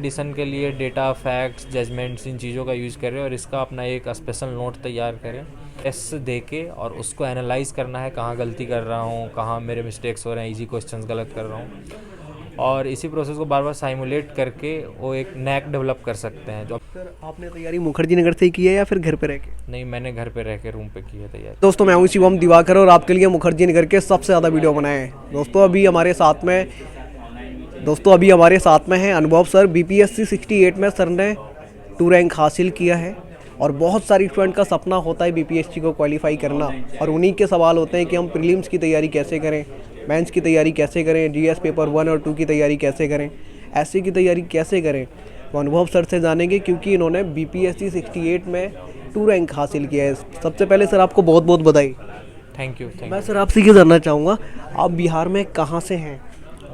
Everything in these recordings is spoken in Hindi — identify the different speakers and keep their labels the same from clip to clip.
Speaker 1: एडिशन के लिए डेटा, फैक्ट्स, जजमेंट्स, इन चीज़ों का यूज़ करें और इसका अपना एक स्पेशल नोट तैयार करें। टेस्ट दे के और उसको एनालाइज करना है, कहाँ गलती कर रहा हूँ, कहाँ मेरे मिस्टेक्स हो रहे हैं, इजी क्वेश्चंस गलत कर रहा हूँ। और इसी प्रोसेस को बार बार साइमुलेट करके वो एक नैक डेवलप कर सकते हैं। जो
Speaker 2: सर आपने तैयारी मुखर्जी नगर से ही की है या फिर घर पे रह के?
Speaker 1: नहीं, मैंने घर पे रह के रूम पे की है तैयारी।
Speaker 2: दोस्तों मैं हूं शिवम दिवाकर और आपके लिए मुखर्जी नगर के सबसे ज़्यादा वीडियो बनाए हैं। दोस्तों अभी हमारे साथ में हैं अनुभव सर। बीपीएससी 68 में सर ने 2 रैंक हासिल किया है और बहुत सारी स्टूडेंट का सपना होता है बीपीएससी को क्वालिफाई करना, और उन्हीं के सवाल होते हैं कि हम प्रीलिम्स की तैयारी कैसे करें, मेंस की तैयारी कैसे करें, जीएस पेपर 1 और 2 की तैयारी कैसे करें, एसए की तैयारी कैसे करें। तो अनुभव सर से जानेंगे क्योंकि इन्होंने बीपीएससी 68 में 2 रैंक हासिल किया है। सबसे पहले सर आपको बहुत बहुत बधाई।
Speaker 1: Thank you.
Speaker 2: मैं सर आपसे ये जानना चाहूँगा, आप बिहार में कहाँ से हैं?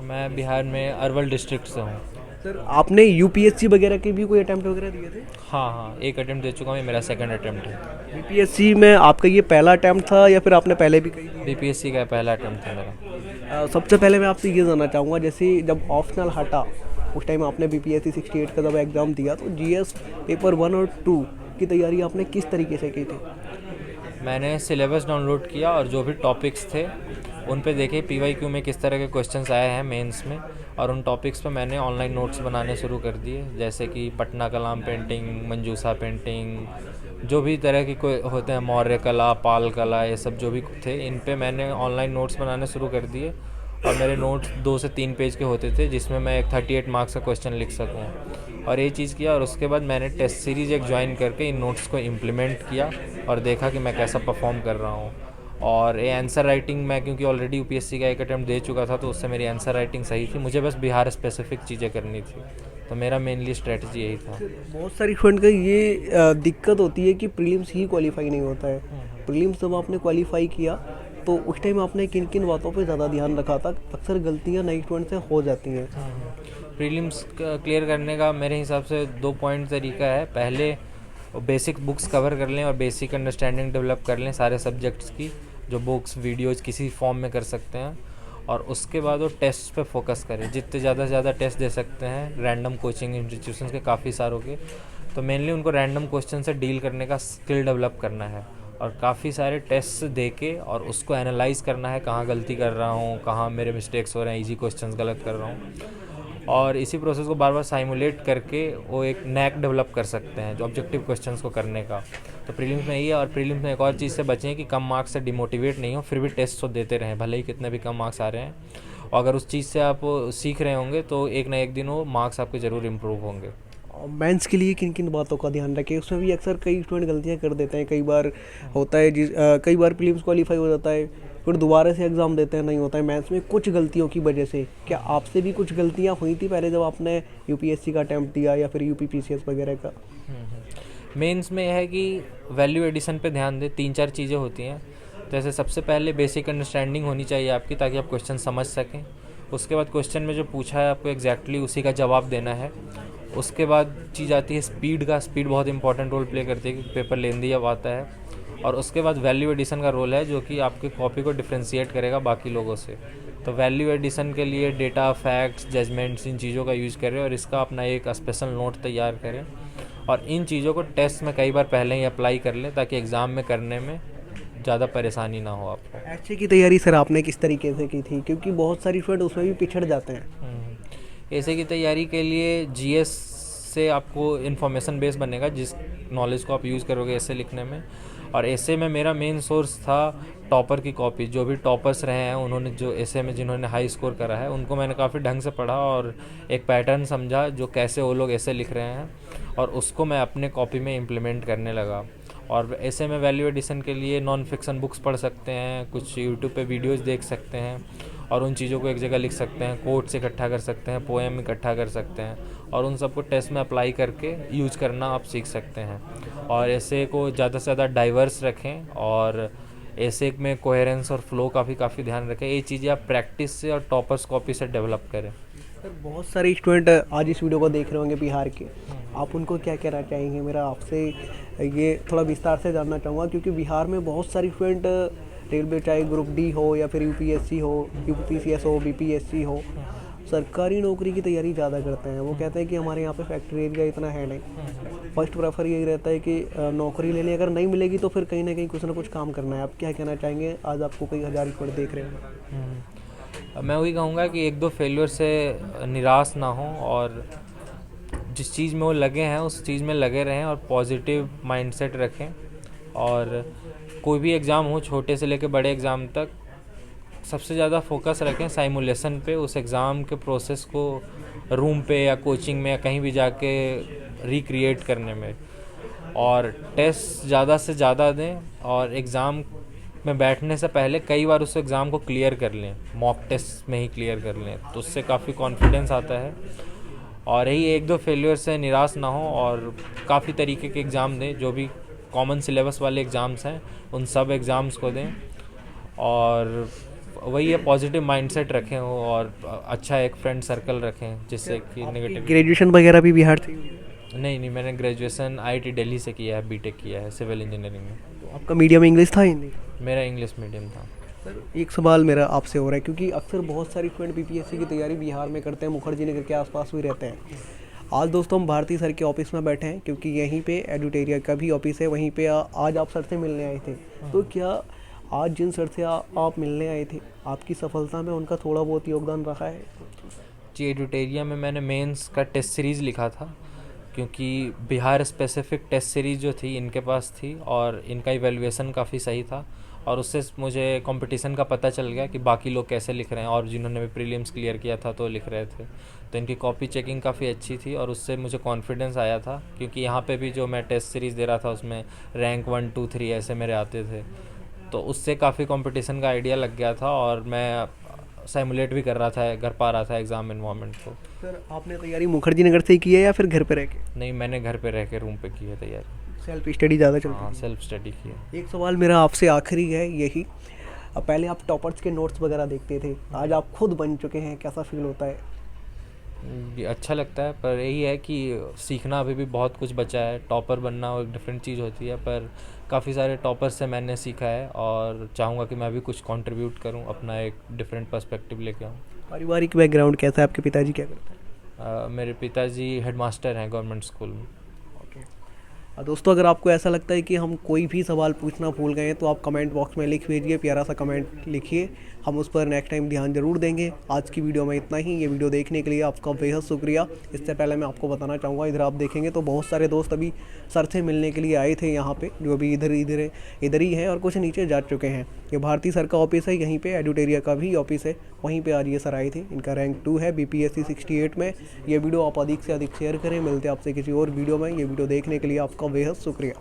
Speaker 1: मैं बिहार में अरवल डिस्ट्रिक्ट से हूँ।
Speaker 2: सर आपने यूपीएससी वगैरह के भी कोई अटैम्प्ट वगैरह दिए थे?
Speaker 1: हाँ हाँ, एक अटेम्प्ट दे चुका हूँ, ये मेरा सेकंड अटेम्प्ट है।
Speaker 2: यूपीएससी में आपका ये पहला अटैम्प्ट था या फिर आपने पहले भी कही थी?
Speaker 1: बीपीएससी का पहला अटेम्प्ट था मेरा।
Speaker 2: सबसे पहले मैं आपसे ये जानना चाहूँगा, जैसे जब ऑप्शनल हटा उस टाइम आपने बीपीएससी 68 का जब एग्ज़ाम दिया तो जीएस पेपर 1 और 2 की तैयारी आपने किस तरीके से की थी?
Speaker 1: मैंने सिलेबस डाउनलोड किया और जो भी टॉपिक्स थे उन पे देखे पीवाईक्यू में किस तरह के क्वेश्चंस आए हैं मेंस में, और उन टॉपिक्स पे मैंने ऑनलाइन नोट्स बनाने शुरू कर दिए। जैसे कि पटना कलाम पेंटिंग, मंजूसा पेंटिंग, जो भी तरह के कोई होते हैं, मौर्य कला, पाल कला, ये सब जो भी थे, इन पे मैंने ऑनलाइन नोट्स बनाने शुरू कर दिए। और मेरे नोट्स 2 से 3 पेज के होते थे जिसमें मैं एक 38 मार्क्स का क्वेश्चन लिख सकूँ, और ये चीज़ किया। और उसके बाद मैंने टेस्ट सीरीज़ एक ज्वाइन करके इन नोट्स को इम्प्लीमेंट किया और देखा कि मैं कैसा परफॉर्म कर रहा हूँ। और ये आंसर राइटिंग मैं क्योंकि ऑलरेडी यूपीएससी का एक अटैम्प्ट दे चुका था तो उससे मेरी आंसर राइटिंग सही थी। मुझे बस बिहार स्पेसिफिक चीज़ें करनी थी, तो मेरा मेनली स्ट्रेटजी यही था।
Speaker 2: बहुत सारी स्टूडेंट का ये दिक्कत होती है कि प्रीलिम्स ही क्वालिफाई नहीं होता है। प्रीलिम्स जब आपने क्वालिफाई किया तो उस टाइम आपने किन किन बातों पे ज़्यादा ध्यान रखा था? अक्सर गलतियाँ नई स्टूडेंट से हो जाती हैं।
Speaker 1: प्रीलिम्स क्लियर करने का मेरे हिसाब से 2 पॉइंट तरीका है। पहले बेसिक बुक्स कवर कर लें और बेसिक अंडरस्टैंडिंग डेवलप कर लें सारे सब्जेक्ट्स की, जो बुक्स वीडियोज़ किसी फॉर्म में कर सकते हैं। और उसके बाद वो टेस्ट पे फोकस करें, जितने ज़्यादा से ज़्यादा टेस्ट दे सकते हैं रैंडम कोचिंग इंस्टीट्यूशंस के काफ़ी सारों के। तो मेनली उनको रैंडम क्वेश्चन से डील करने का स्किल डेवलप करना है और काफ़ी सारे टेस्ट दे के और उसको एनालाइज करना है, कहाँ गलती कर रहा हूँ, कहाँ मेरे मिस्टेक्स हो रहे हैं, इजी क्वेश्चंस गलत कर रहा हूँ। और इसी प्रोसेस को बार बार साइमुलेट करके वो एक नैक डेवलप कर सकते हैं जो ऑब्जेक्टिव क्वेश्चंस को करने का। तो प्रीलिम्स में यही है। और प्रीलिम्स में एक और चीज़ से बचें कि कम मार्क्स से डिमोटिवेट नहीं हो, फिर भी टेस्ट तो देते रहें, भले ही कितने भी कम मार्क्स आ रहे हैं। और अगर उस चीज़ से आप सीख रहे होंगे तो एक ना एक दिन वो मार्क्स आपके ज़रूर इम्प्रूव होंगे।
Speaker 2: मेंस के लिए किन किन बातों का ध्यान रखें? उसमें भी अक्सर कई स्टूडेंट गलतियां कर देते हैं। कई बार होता है कई बार प्रीलिम्स क्वालिफाई हो जाता है, फिर दोबारा से एग्ज़ाम देते हैं, नहीं होता है मेंस में कुछ गलतियों की वजह से। क्या आपसे भी कुछ गलतियां हुई थी पहले जब आपने यूपीएससी का अटैम्प्ट दिया या फिर यूपीपीसीएस वगैरह का?
Speaker 1: मेंस में यह है कि वैल्यू एडिशन पे ध्यान दें। 3-4 चीज़ें होती हैं। जैसे सबसे पहले बेसिक अंडरस्टैंडिंग होनी चाहिए आपकी, ताकि आप क्वेश्चन समझ सकें। उसके बाद क्वेश्चन में जो पूछा है आपको एग्जैक्टली उसी का जवाब देना है। उसके बाद चीज़ आती है स्पीड का। स्पीड बहुत इंपॉर्टेंट रोल प्ले करती है क्योंकि पेपर लेंदी अब आता है। और उसके बाद वैल्यू एडिशन का रोल है जो कि आपकी कॉपी को डिफ्रेंशिएट करेगा बाकी लोगों से। तो वैल्यू एडिशन के लिए डेटा, फैक्ट्स, जजमेंट्स, इन चीज़ों का यूज़ करें और इसका अपना एक स्पेशल नोट तैयार करें। और इन चीज़ों को टेस्ट में कई बार पहले ही अप्लाई कर लें ताकि एग्ज़ाम में करने में ज़्यादा परेशानी ना हो आपको।
Speaker 2: ऐसे की तैयारी सर आपने किस तरीके से की थी? क्योंकि बहुत सारी स्टूडेंट उसमें भी पिछड़ जाते हैं।
Speaker 1: ऐसे की तैयारी के लिए जीएस से आपको इन्फॉर्मेशन बेस बनेगा, जिस नॉलेज को आप यूज़ करोगे ऐसे लिखने में। और ऐसे में मेरा मेन सोर्स था टॉपर की कॉपी। जो भी टॉपर्स रहे हैं उन्होंने जो ऐसे में जिन्होंने हाई स्कोर करा है उनको मैंने काफ़ी ढंग से पढ़ा और एक पैटर्न समझा जो कैसे वो लोग ऐसे लिख रहे हैं, और उसको मैं अपने कॉपी में इम्प्लीमेंट करने लगा। और ऐसे में वैल्यू एडिशन के लिए नॉन फिक्सन बुक्स पढ़ सकते हैं, कुछ यूट्यूब पे वीडियोस देख सकते हैं और उन चीज़ों को एक जगह लिख सकते हैं, कोट्स इकट्ठा कर सकते हैं, पोएम इकट्ठा कर सकते हैं और उन सबको टेस्ट में अप्लाई करके यूज करना आप सीख सकते हैं। और ऐसे को ज़्यादा से ज़्यादा डाइवर्स रखें और ऐसे में कोहेरेंस और फ्लो का भी काफ़ी ध्यान रखें। ये चीज़ें आप प्रैक्टिस से और टॉपर्स कॉपी से डेवलप करें।
Speaker 2: सर बहुत सारे स्टूडेंट आज इस वीडियो को देख रहे होंगे बिहार के, आप उनको क्या कहना चाहेंगे? मेरा आपसे ये थोड़ा विस्तार से जानना चाहूँगा क्योंकि बिहार में बहुत सारी स्टूडेंट रेलवे, चाहे ग्रुप डी हो या फिर यूपीएससी हो, यूपीसीएस हो, बीपीएससी हो, सरकारी नौकरी की तैयारी ज़्यादा करते हैं। वो कहते हैं कि हमारे यहाँ पे फैक्ट्री एरिया इतना है नहीं। फर्स्ट प्रेफर यही रहता है कि नौकरी लेनी, अगर नहीं मिलेगी तो फिर कहीं ना कहीं कुछ ना कुछ काम करना है। आप क्या कहना चाहेंगे? आज आपको कई हज़ार स्टूडेंट देख रहे हैं।
Speaker 1: मैं वही कहूँगा कि एक दो फेल्योर से निराश ना हो और जिस चीज़ में वो लगे हैं उस चीज़ में लगे रहें और पॉजिटिव माइंडसेट रखें। और कोई भी एग्ज़ाम हो, छोटे से लेकर बड़े एग्ज़ाम तक, सबसे ज़्यादा फोकस रखें साइमुलेशन पे, उस एग्ज़ाम के प्रोसेस को रूम पे या कोचिंग में या कहीं भी जाके रिक्रिएट करने में, और टेस्ट ज़्यादा से ज़्यादा दें और एग्ज़ाम में बैठने से पहले कई बार उस एग्ज़ाम को क्लियर कर लें, मॉक टेस्ट में ही क्लियर कर लें, तो उससे काफ़ी कॉन्फिडेंस आता है। और यही एक दो फेलियर से निराश ना हो और काफ़ी तरीके के एग्ज़ाम दें, जो भी कॉमन सिलेबस वाले एग्ज़ाम्स हैं उन सब एग्ज़ाम्स को दें। और वही है, पॉजिटिव माइंडसेट रखें हो और अच्छा एक फ्रेंड सर्कल रखें जिससे कि नेगेटिव।
Speaker 2: ग्रेजुएशन वगैरह भी बिहार से?
Speaker 1: नहीं, मैंने ग्रेजुएशन IIT दिल्ली से किया है, बीटेक किया है सिविल इंजीनियरिंग में।
Speaker 2: तो आपका मीडियम इंग्लिश था, हिंदी?
Speaker 1: मेरा इंग्लिश मीडियम था।
Speaker 2: सर, एक सवाल मेरा आपसे हो रहा है, क्योंकि अक्सर बहुत सारे स्टूडेंट BPSC की तैयारी बिहार में करते हैं, मुखर्जी नगर के आसपास भी रहते हैं। आज दोस्तों हम भारती सर के ऑफिस में बैठे हैं, क्योंकि यहीं पे एडुटेरिया का भी ऑफिस है, वहीं पे आज आप सर से मिलने आए थे। तो क्या आज जिन सर से आप मिलने आए थे, आपकी सफलता में उनका थोड़ा बहुत योगदान रहा है?
Speaker 1: जी, एडुटेरिया में मैंने मेंस का टेस्ट सीरीज़ लिखा था, क्योंकि बिहार स्पेसिफिक टेस्ट सीरीज़ जो थी इनके पास थी और इनका इवैल्यूएशन काफ़ी सही था, और उससे मुझे कंपटीशन का पता चल गया कि बाकी लोग कैसे लिख रहे हैं, और जिन्होंने भी प्रीलिम्स क्लियर किया था तो लिख रहे थे, तो इनकी कॉपी चेकिंग काफ़ी अच्छी थी और उससे मुझे कॉन्फिडेंस आया था। क्योंकि यहाँ पे भी जो मैं टेस्ट सीरीज़ दे रहा था उसमें रैंक 1, 2, 3 ऐसे मेरे आते थे, तो उससे काफ़ी कंपटीशन का आइडिया लग गया था और मैं साइमुलेट भी कर पा रहा था एग्ज़ाम इन्वायरमेंट को।
Speaker 2: सर, आपने तैयारी मुखर्जी नगर से ही की है या फिर घर पे रह के?
Speaker 1: नहीं, मैंने घर पे रह के रूम पे की है तैयारी।
Speaker 2: सेल्फ स्टडी ज़्यादा चलती है?
Speaker 1: हाँ, सेल्फ स्टडी की है।
Speaker 2: एक सवाल मेरा आपसे आखिरी है यही, अब पहले आप टॉपर्स के नोट्स वगैरह देखते थे, आज आप खुद बन चुके हैं, कैसा फील होता है?
Speaker 1: ये अच्छा लगता है, पर यही है कि सीखना अभी भी बहुत कुछ बचा है। टॉपर बनना एक डिफरेंट चीज़ होती है, पर काफ़ी सारे टॉपर से मैंने सीखा है और चाहूँगा कि मैं भी कुछ कंट्रीब्यूट करूँ, अपना एक डिफरेंट पर्सपेक्टिव लेके आऊँ।
Speaker 2: पारिवारिक बैकग्राउंड कैसा है? आपके पिताजी क्या करते हैं?
Speaker 1: मेरे पिताजी हेडमास्टर हैं गवर्नमेंट स्कूल में।
Speaker 2: दोस्तों, अगर आपको ऐसा लगता है कि हम कोई भी सवाल पूछना भूल गए हैं तो आप कमेंट बॉक्स में लिख भेजिए, प्यारा सा कमेंट लिखिए, हम उस पर नेक्स्ट टाइम ध्यान जरूर देंगे। आज की वीडियो में इतना ही। ये वीडियो देखने के लिए आपका बेहद शुक्रिया। इससे पहले मैं आपको बताना चाहूँगा, इधर आप देखेंगे तो बहुत सारे दोस्त अभी सर से मिलने के लिए आए थे यहाँ पे, जो अभी इधर ही हैं और कुछ नीचे जा चुके हैं। ये भारती सर का ऑफिस है, यहीं पे एडुटेरिया का भी ऑफिस है, वहीं पे आज ये सर आए थे। इनका रैंक 2 है BPSC 68 में। ये वीडियो आप अधिक से अधिक शेयर करें। मिलते हैं आपसे किसी और वीडियो में। ये वीडियो देखने के लिए आपका बेहद शुक्रिया।